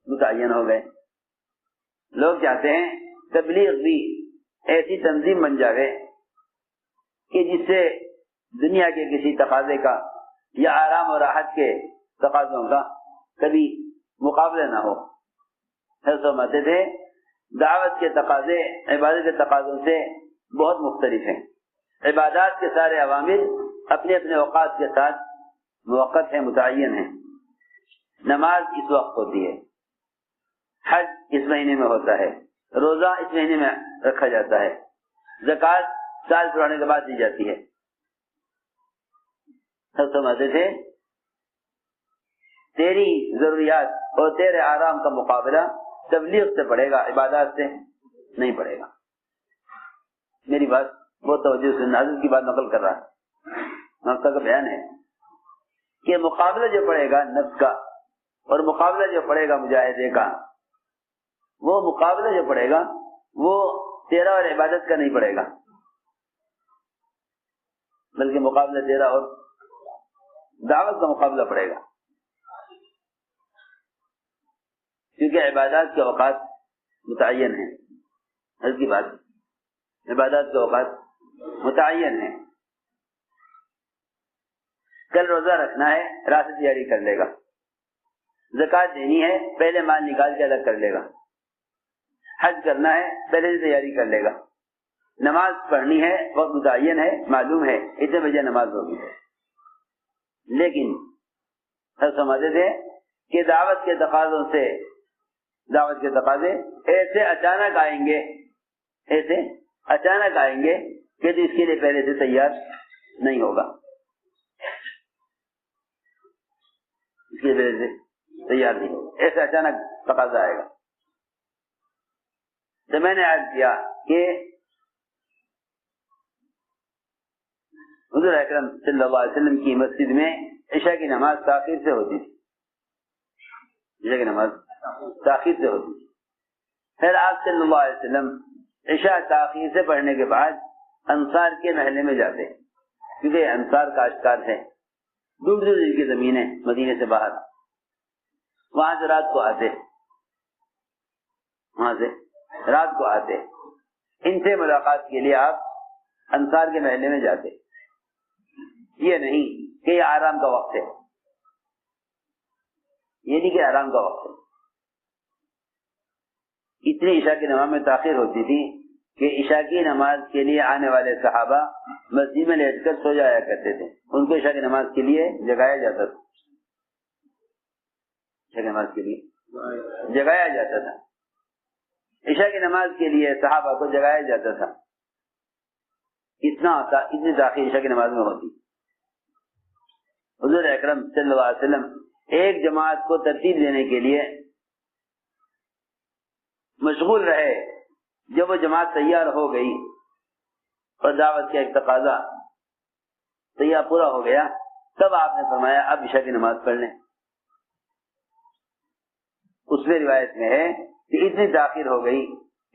متعین ہو گئے. لوگ چاہتے ہیں تبلیغ بھی ایسی تنظیم بن جاوے کہ جس سے دنیا کے کسی تقاضے کا یا آرام اور راحت کے تقاضوں کا کبھی مقابلہ نہ ہو. حضرت فرماتے تھے دعوت کے تقاضے عبادت کے تقاضوں سے بہت مختلف ہیں. عبادات کے سارے عوامل اپنے اپنے اوقات کے ساتھ موقت ہیں، متعین ہیں. نماز اس وقت ہوتی ہے، حج اس مہینے میں ہوتا ہے، روزہ اس مہینے میں رکھا جاتا ہے، زکوٰۃ سال پرانے کے بعد دی جاتی ہے. سب سمجھتے تھے تیری ضروریات اور تیرے آرام کا مقابلہ تبلیغ سے پڑے گا، عبادات سے نہیں پڑے گا. میری بات بہت توجہ سے حضرت کی بات نقل کر رہا ہے، نقطہ کا بیان ہے کہ مقابلہ جو پڑے گا نفس کا اور مقابلہ جو پڑے گا مجاہدے کا، وہ مقابلہ جو پڑے گا وہ تیرا اور عبادت کا نہیں پڑے گا، بلکہ مقابلہ تیرا اور دعوت کا مقابلہ پڑے گا. کیونکہ عبادات کے اوقات متعین ہیں. حضرت کی بات، عبادات کے اوقات متعین ہیں. کل روزہ رکھنا ہے، رات سے تیاری کر لے گا. زکوٰۃ دینی ہے، پہلے مال نکال کے الگ کر لے گا. حج کرنا ہے، پہلے سے تیاری کر لے گا. نماز پڑھنی ہے، وقت متعین ہے، معلوم ہے اتنے بجے نماز ہوگی. لیکن ہم سمجھتے تھے کہ دعوت کے تقاضوں سے، دعوت کے تقاضے ایسے اچانک آئیں گے، ایسے اچانک آئیں گے کہ تو اس کے لیے پہلے سے تیار نہیں ہوگا، اس کے پہلے سے تیار نہیں ہوگا، ایسے اچانک تقاضا آئے گا. تو میں نے عرض کیا کہ حضور اکرم صلی اللہ علیہ وسلم کی مسجد میں عشاء کی نماز تاخیر سے ہوتی تھی، عشاء کی نماز تاخیر سے ہوتی تھی. پھر آپ صلی اللہ علیہ وسلم عشاء تاخیر سے پڑھنے کے بعد انصار کے محلے میں جاتے، کیونکہ انصار کاشتکار ہیں، دور دور کی زمینیں مدینے سے باہر، وہاں سے رات کو آتے، وہاں سے رات کو آتے. ان سے ملاقات کے لیے آپ انصار کے محلے میں جاتے. یہ نہیں کہ یہ آرام کا وقت ہے، یہ نہیں کہ آرام کا وقت ہے. اتنی عشاء کی نماز میں تاخیر ہوتی تھی کہ عشاء کی نماز کے لیے آنے والے صحابہ مسجد میں لیٹ کر سو جایا کرتے تھے. ان کو عشاء کی نماز کے لیے جگایا جاتا تھا، عشاء کی نماز کے لیے جگایا جاتا تھا. عشاء کی نماز کے لیے صحابہ کو جگایا جاتا تھا. اتنی تاخیر عشاء کی نماز میں ہوتی. حضور اکرم صلی اللہ علیہ وسلم ایک جماعت کو ترتیب دینے کے لیے مشغول رہے. جب وہ جماعت تیار ہو گئی اور دعوت کا ایک تقاضا تیار پورا ہو گیا، تب آپ نے فرمایا اب عشاء کی نماز پڑھ لیں. اس میں روایت میں ہے کہ اتنی تاخیر ہو گئی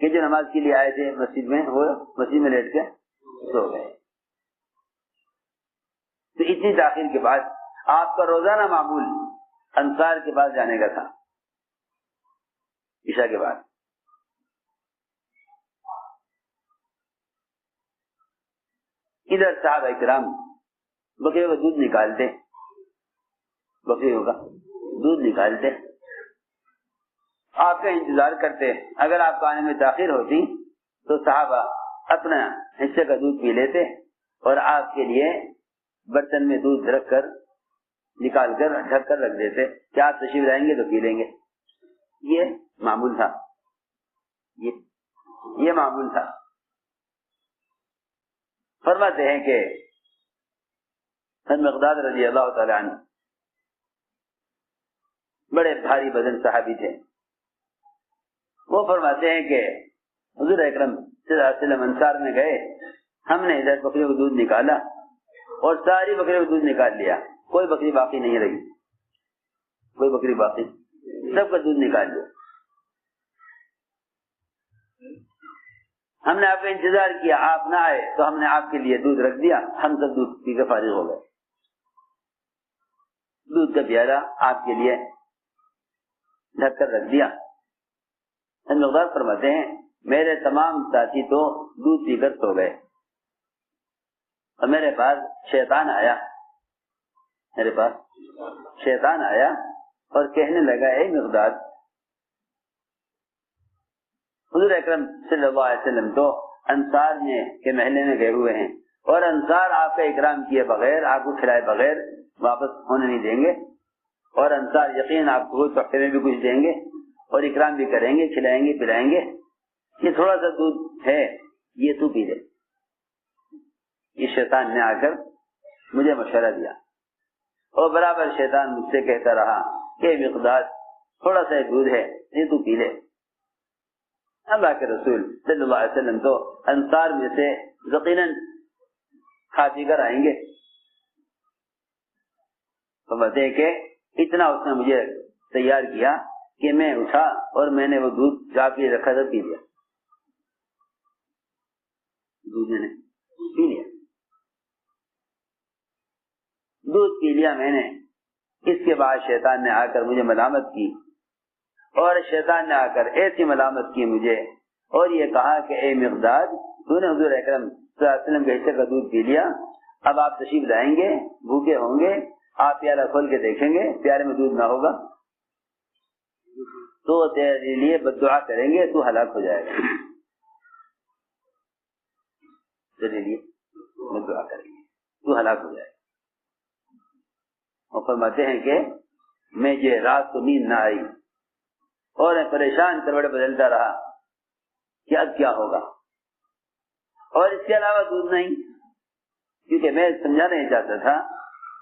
کہ جو نماز کے لیے آئے تھے مسجد میں، وہ مسجد میں لیٹ کے سو گئے. تو اتنی تاخیر کے بعد آپ کا روزانہ معمول انصار کے پاس جانے کا تھا عشاء کے بعد. ادھر صحابہ کرام بکریوں کا دودھ نکالتے، بکریوں کا دودھ نکالتے، آپ کا انتظار کرتے. اگر آپ کو آنے میں تاخیر ہوتی تو صحابہ اپنا حصے کا دودھ پی لیتے اور آپ کے لیے برتن میں دودھ رکھ کر نکال کر ڈھک کر رکھ دیتے کہ آپ تشریف لائیں گے تو پی لیں گے. یہ معمول تھا، یہ معمول تھا. فرماتے ہیں کہ مقداد رضی اللہ تعالی عنہ بڑے بھاری بدن صحابی تھے. وہ فرماتے ہیں کہ حضور اکرم صلی اللہ علیہ وسلم انصار میں گئے، ہم نے ادھر بکریوں کو دودھ نکالا اور ساری بکریوں کو دودھ نکال لیا، کوئی بکری باقی نہیں رہی، کوئی بکری باقی، سب کا دودھ نکال لیا. ہم نے آپ کا انتظار کیا، آپ نہ آئے تو ہم نے آپ کے لیے دودھ رکھ دیا، ہم سب دودھ پی کے فارغ ہو گئے. دودھ کا پیالہ آپ کے لیے ڈھک کر رکھ دیا۔ مقداد فرماتے ہیں میرے تمام ساتھی تو دودھ پی کر سو گئے اور میرے پاس شیطان آیا اور کہنے لگا اے مقداد، حضور اکرم صلی اللہ علیہ وسلم تو انصار کے محلے میں گئے ہوئے ہیں اور انصار آپ کا اکرام کیے بغیر، آپ کو کھلائے بغیر واپس ہونے نہیں دیں گے، اور انصار یقین آپ کو تحفے میں بھی کچھ دیں گے اور اکرام بھی کریں گے، کھلائیں گے پلائیں گے، یہ تھوڑا سا دودھ ہے یہ تو پی لے۔ یہ شیطان نے آ کر مجھے مشورہ دیا اور برابر شیطان مجھ سے کہتا رہا کہ مقداد تھوڑا سا دودھ ہے یہ تو پی لے۔ اللہ کے رسول صلی اللہ علیہ وسلم تو انصار میں سے یقیناً کھا پی کر آئیں گے، تو بتائیں کہ اتنا اس نے مجھے تیار کیا کہ میں اٹھا اور میں نے وہ دودھ جا کے رکھا تھا پی لیا، دودھ میں نے پی لیا، دودھ پی لیا میں نے۔ اس کے بعد شیطان نے آ کر مجھے ملامت کی، اور شیطان نے آ کر ایسی ملامت کی مجھے اور یہ کہا کہ اے مقداد، تو نے حضور اکرم صلی اللہ علیہ وسلم کے حصے کا دودھ پی لیا، اب آپ تشریف لائیں گے، بھوکے ہوں گے، آپ پیالہ کھول کے دیکھیں گے پیالے میں دودھ نہ ہوگا تو تیرے لیے بد دعا کریں گے، تو ہلاک ہو جائے گا، تیرے لیے بد دعا کریں گے، تو ہلاک ہو جائے گا۔ اور فرماتے ہیں کہ میں یہ رات کو نیند نہ آئی اور پریشان کروڑ بدلتا رہا کہ اب کیا ہوگا، اور اس کے علاوہ دودھ نہیں، کیونکہ میں سمجھانا نہیں چاہتا تھا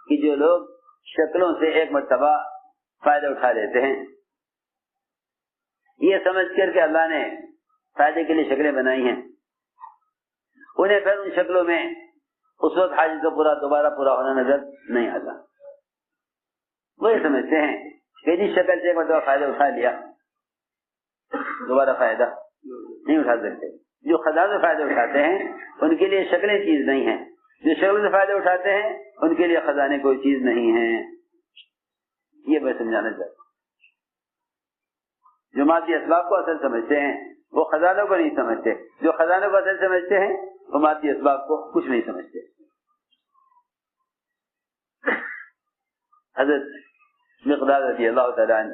کہ جو لوگ شکلوں سے ایک مرتبہ فائدہ اٹھا لیتے ہیں، یہ سمجھ کر کہ اللہ نے فائدے کے لیے شکلیں بنائی ہیں، انہیں پھر ان شکلوں میں اس وقت حاجت کا دوبارہ پورا ہونا نظر نہیں آتا۔ وہ یہ سمجھتے ہیں کہ جس شکل سے ایک مرتبہ فائدہ اٹھا لیا دوبارہ فائدہ نہیں اٹھا سکتے۔ جو خزانوں سے فائدہ اٹھاتے ہیں ان کے لیے شکلیں چیز نہیں ہیں، جو شکل سے فائدہ اٹھاتے ہیں ان کے لیے خزانے کوئی چیز نہیں ہیں، یہ میں سمجھانا چاہتا ہوں۔ جو مادی اسباب کو اصل سمجھتے ہیں وہ خزانوں کو نہیں سمجھتے، جو خزانوں کو اصل سمجھتے ہیں وہ مادی اسباب کو کچھ نہیں سمجھتے۔ حضرت مقداد رضی اللہ تعالیٰ عنہ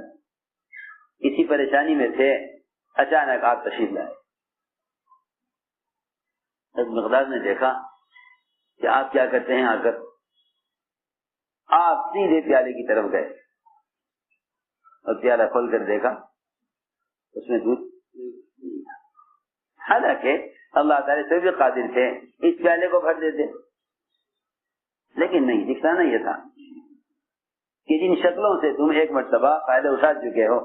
اسی پریشانی میں تھے، اچانک آپ تشریف لائے۔ حضرت مقداد نے دیکھا کہ آپ کیا کرتے ہیں، آ کر آپ سیدھے پیالے کی طرف گئے اور پیالہ کھول کر دیکھا اس میں دودھ، حالانکہ اللہ تعالیٰ سے بھی قادر تھے اس پیالے کو بھر دیتے، لیکن نہیں، دکھانا یہ تھا کہ جن شکلوں سے تم ایک مرتبہ فائدہ اٹھا چکے ہو،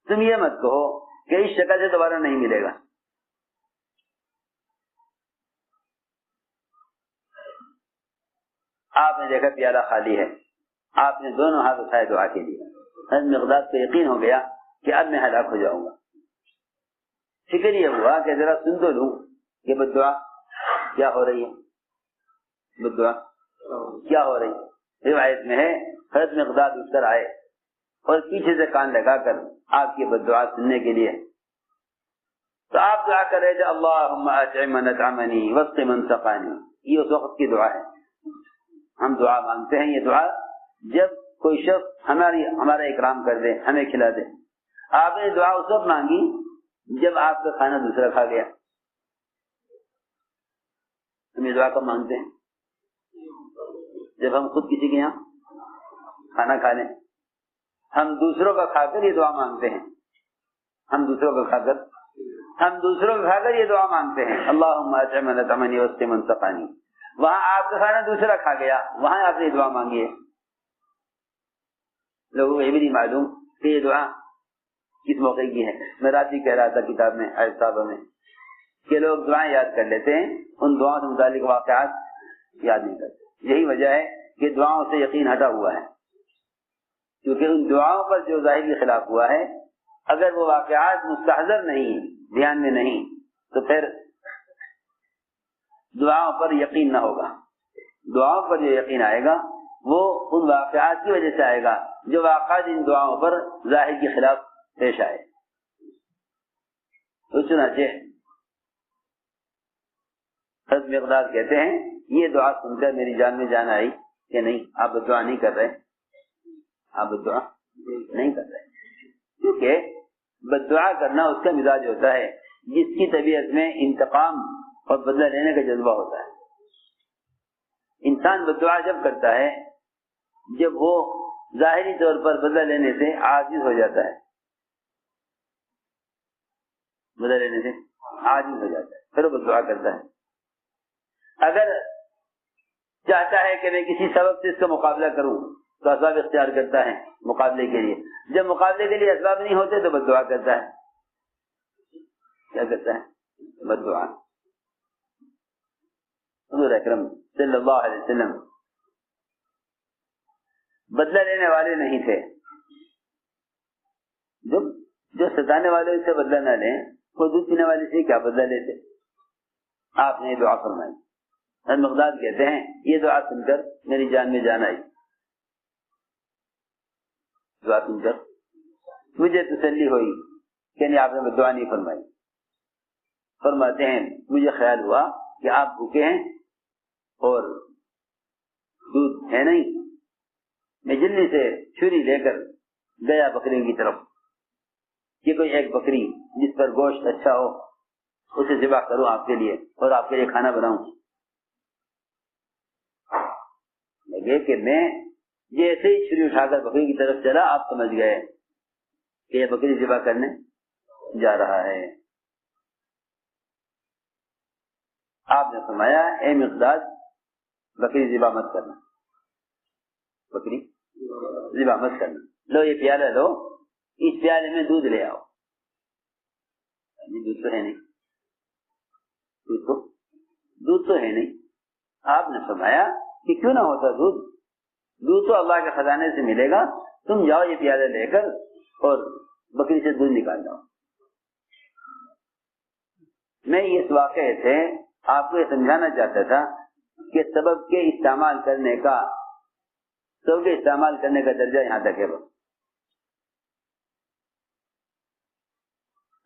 تم یہ مت کہو کہ اس شکل سے دوبارہ نہیں ملے گا۔ آپ نے دیکھا پیالہ خالی ہے، آپ نے دونوں ہاتھ اٹھائے دعا کے لیے۔ حضرت مقداد کو یقین ہو گیا کہ اب میں ہلاک ہو جاؤں گا۔ فکر یہ ہوا کہ ذرا سن تو لوں کہ بد دعا کیا ہو رہی ہے، بد دعا کیا ہو رہی ہے۔ روایت میں ہے حضرت مقداد اٹھ کر آئے اور پیچھے سے کان لگا کر آپ کی بد دعا سننے کے لیے، تو آپ دعا کر رہے تھے اللہم اطعم من اطعمنی واسق من سقانی۔ یہ اس وقت کی دعا ہے، ہم دعا مانگتے ہیں، یہ دعا جب کوئی شخص ہمارا اکرام کر دے، ہمیں کھلا دے۔ آپ نے دعا اس وقت مانگی جب آپ کا کھانا دوسرا کھا گیا۔ ہم یہ دعا کب مانگتے ہیں؟ جب ہم خود کسی کے یہاں کھانا کھا لیں۔ ہم دوسروں کا کھا کر یہ دعا مانگتے ہیں، ہم دوسروں کا کھا کر یہ دعا مانگتے ہیں اللہم اطعم من اطعمنی واسق من سقانی۔ وہاں آپ کا کھانا دوسرا کھا گیا، وہاں آپ نے دعا مانگی ہے۔ لوگوں کو یہ بھی نہیں معلوم کہ یہ دعا کس موقع کی ہے۔ میں رات ہی کہہ رہا تھا کتاب میں صاحبہ میں کہ لوگ دعائیں یاد کر لیتے ہیں، ان دعاؤں سے متعلق واقعات یاد نہیں کرتے۔ یہی وجہ ہے کہ دعاؤں سے یقین ہٹا ہوا ہے، کیونکہ ان دعاؤں پر جو ظاہری خلاف ہوا ہے، اگر وہ واقعات مستحضر نہیں، دھیان میں نہیں، تو پھر دعاؤں پر یقین نہ ہوگا۔ دعاؤں پر جو یقین آئے گا وہ ان واقعات کی وجہ سے آئے گا جو واقعات ان دعاؤں پر ظاہر کے خلاف پیش آئے. تو چنانچہ حضرت مقداد کہتے ہیں یہ دعا سن کر میری جان میں جان آئی کہ نہیں آپ دعا نہیں کر رہے, آپ دعا نہیں کر رہے, کیونکہ بد دعا کرنا اس کا مزاج ہوتا ہے جس کی طبیعت میں انتقام اور بدلہ لینے کا جذبہ ہوتا ہے. انسان بد دعا جب کرتا ہے جب وہ ظاہری طور پر بدلہ لینے سے عاجز ہو جاتا ہے, بدلہ لینے سے عاجز ہو جاتا ہے, پھر وہ بد دعا کرتا ہے. اگر چاہتا ہے کہ میں کسی سبب سے اس کا مقابلہ کروں تو اسباب اختیار کرتا ہے مقابلے کے لیے. جب مقابلے کے لیے اسباب نہیں ہوتے تو بد دعا کرتا ہے. کیا کرتا ہے؟ بد دعا. حضور اکرم صلی اللہ علیہ وسلم بدلہ لینے والے نہیں تھے. جو ستانے والے سے بدلہ نہ لیں وہ دودھ پینے والے سے کیا بدلہ لیتے. آپ نے دعا فرمائی. مقداد کہتے ہیں یہ دعا سن کر میری جان میں جان آئی. دعا سن کر مجھے تسلی ہوئی کہ نہیں آپ نے دعا نہیں فرمائی. فرماتے ہیں مجھے خیال ہوا کہ آپ بھوکے ہیں اور دودھ ہے نہیں. میں جلدی سے چھری لے کر گیا بکری کی طرف کہ کوئی ایک بکری جس پر گوشت اچھا ہو اسے ذبح کروں آپ کے لیے اور آپ کے لیے کھانا بناؤں. لگے کہ میں جیسے ہی چھری اٹھا کر بکری کی طرف چلا آپ سمجھ گئے کہ یہ بکری ذبح کرنے جا رہا ہے. آپ نے فرمایا اے مقداد بکری ذبح مت کرنا, بکری ذبح مت کرنا. لو یہ پیالہ لو, اس پیالے میں دودھ لے آؤ. دودھ تو ہے نہیں, دودھ تو ہے نہیں. آپ نے فرمایا کہ کیوں نہ ہوتا دودھ, دودھ تو اللہ کے خزانے سے ملے گا. تم جاؤ یہ پیالہ لے کر اور بکری سے دودھ نکال جاؤ. میں اس واقعے سے آپ کو یہ سمجھانا چاہتا تھا کہ سبب کے استعمال کرنے کا درجہ یہاں تک ہے.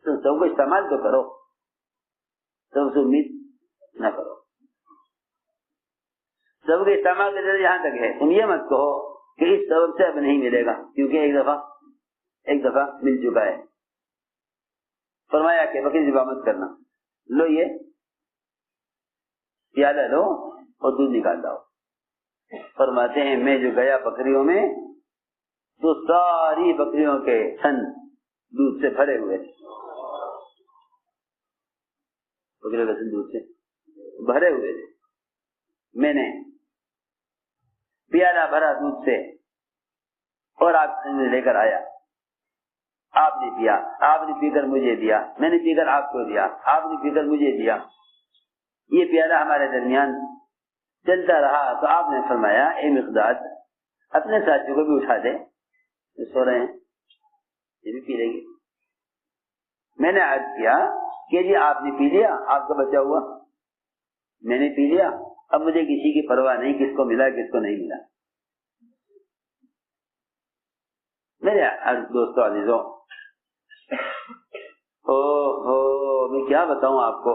تو سب کو استعمال تو کرو, سب سے امید نہ کرو. سب کے استعمال کا درجہ یہاں تک ہے. تم یہ مت کہو کہ اس سبب سے اب نہیں ملے گا کیونکہ ایک دفعہ مل چکا ہے. فرمایا کہ بکری ذبح مت کرنا. لو یہ پیالہ لو اور دودھ نکال لاؤ. فرماتے ہیں میں جو گیا بکریوں میں تو ساری بکریوں کے تھن دودھ سے بھرے ہوئے تھے. بکریوں کے تھن دودھ سے بھرے ہوئے تھے. میں نے پیالہ بھرا دودھ سے اور آپ نے لے کر آیا. آپ نے پیا, آپ نے پی کر مجھے دیا, میں نے پی کر آپ کو دیا, آپ نے پی کر مجھے دیا. یہ پیالہ ہمارے درمیان چلتا رہا. تو آپ نے فرمایا اے مقداد اپنے ساتھیوں کو بھی اٹھا دے, سو رہے ہیں یہ بھی پی لیں گے. میں نے عرض کیا کہ جی آپ نے پی لیا, آپ کا بچا ہوا, میں نے پی لیا, اب مجھے کسی کی پرواہ نہیں کس کو ملا کس کو نہیں ملا. میرے دوستوں عزیزوں, میں کیا بتاؤں آپ کو,